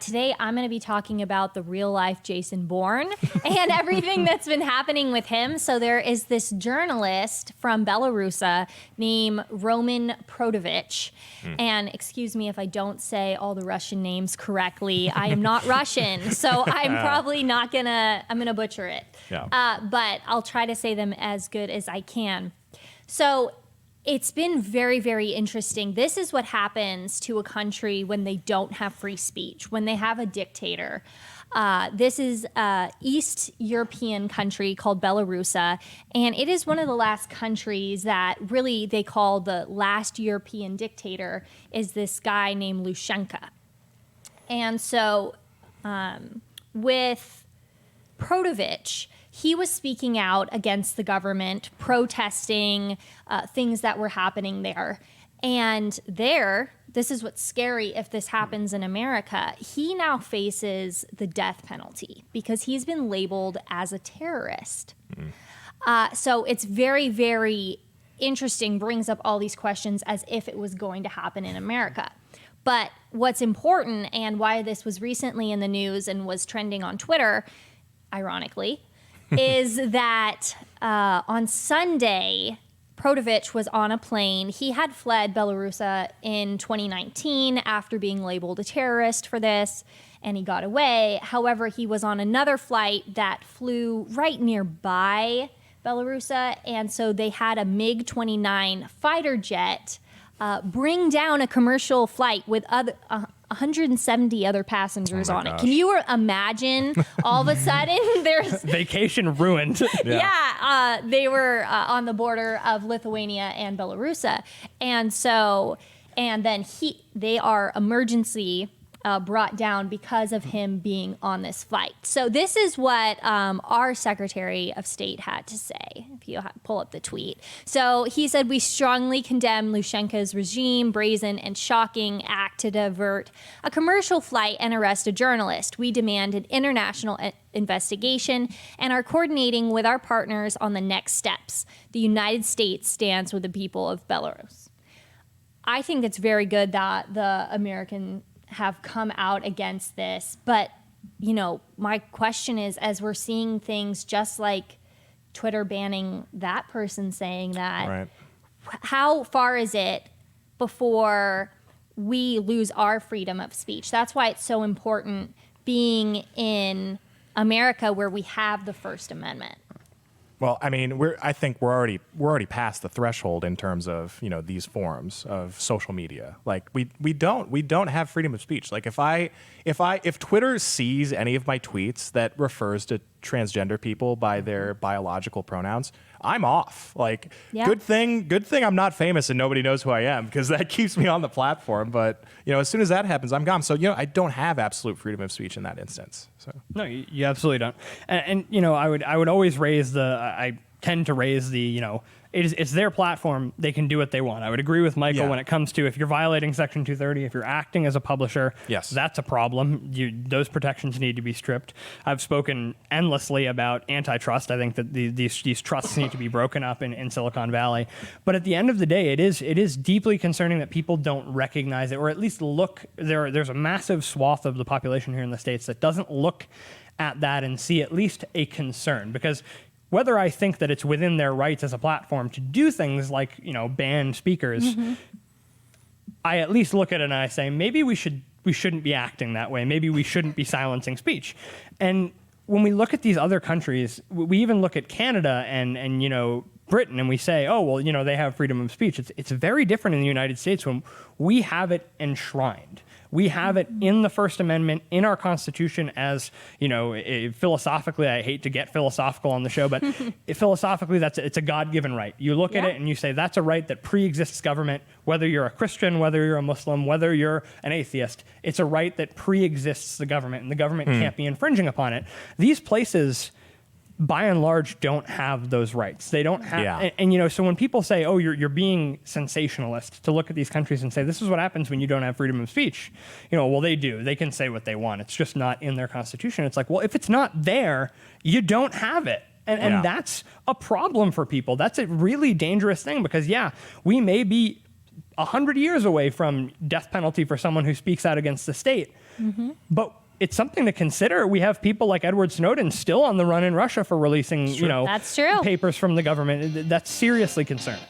Today I'm going to be talking about the real life Jason Bourne and everything that's been happening with him. So there is this journalist from Belarus named Roman Protovich. And excuse me if I don't say all the Russian names correctly. I am not Russian, so I'm probably not I'm going to butcher it. Yeah. But I'll try to say them as good as I can. So it's been very, very interesting. This is what happens to a country when they don't have free speech, when they have a dictator. This is an East European country called Belarus, and it is one of the last countries that really they call the last European dictator is this guy named Lushenko. And so with Protovich, he was speaking out against the government, protesting things that were happening there. And this is what's scary if this happens in America, he now faces the death penalty because he's been labeled as a terrorist. So it's very, very interesting, brings up all these questions as if it was going to happen in America. But what's important and why this was recently in the news and was trending on Twitter, ironically, is that on Sunday, Protovich was on a plane. He had fled Belarus in 2019 after being labeled a terrorist for this, and he got away. However, he was on another flight that flew right nearby Belarus, and so they had a MiG-29 fighter jet bring down a commercial flight with 170 other passengers on it. Can you imagine all of a sudden there's vacation ruined? Yeah, they were on the border of Lithuania and Belarus. And then they are emergency brought down because of him being on this flight. So this is what our Secretary of State had to say, if you pull up the tweet. So he said, "We strongly condemn Lushenko's regime, brazen and shocking act to divert a commercial flight and arrest a journalist. We demand an international investigation and are coordinating with our partners on the next steps. The United States stands with the people of Belarus." I think it's very good that the American have come out against this. But, my question is, as we're seeing things just like Twitter banning that person saying that, Right. How far is it before we lose our freedom of speech? That's why it's so important being in America where we have the First Amendment. Well, I mean, I think we're already past the threshold in terms of these forms of social media. Like we don't have freedom of speech. Like if Twitter sees any of my tweets that refers to transgender people by their biological pronouns, I'm off. Like good thing I'm not famous and nobody knows who I am, because that keeps me on the platform. But as soon as that happens, I'm gone. So I don't have absolute freedom of speech in that instance. So no, you absolutely don't. And I would always raise I tend to raise the it's their platform. They can do what they want. I would agree with Michael when it comes to if you're violating Section 230, if you're acting as a publisher, yes, that's a problem. Those protections need to be stripped. I've spoken endlessly about antitrust. I think that these trusts need to be broken up in Silicon Valley. But at the end of the day, it is deeply concerning that people don't recognize it, or at least look. There's a massive swath of the population here in the States that doesn't look at that and see at least a concern, because whether I think that it's within their rights as a platform to do things like, ban speakers, I at least look at it and I say, maybe we shouldn't be acting that way. Maybe we shouldn't be silencing speech. And when we look at these other countries, we even look at Canada and Britain, and we say, oh, well, they have freedom of speech. It's very different in the United States when we have it enshrined. We have it in the First Amendment, in our Constitution as, philosophically, I hate to get philosophical on the show, but philosophically, it's a God-given right. You look at it and you say that's a right that pre-exists government, whether you're a Christian, whether you're a Muslim, whether you're an atheist. It's a right that pre-exists the government, and the government can't be infringing upon it. These places, by and large, don't have those rights. They don't have, and so when people say, "Oh, you're being sensationalist," to look at these countries and say, "This is what happens when you don't have freedom of speech," well, they do. They can say what they want. It's just not in their constitution. It's like, well, if it's not there, you don't have it, and that's a problem for people. That's a really dangerous thing, because we may be 100 years away from death penalty for someone who speaks out against the state. But it's something to consider. We have people like Edward Snowden still on the run in Russia for releasing, That's true. papers from the government. That's seriously concerning.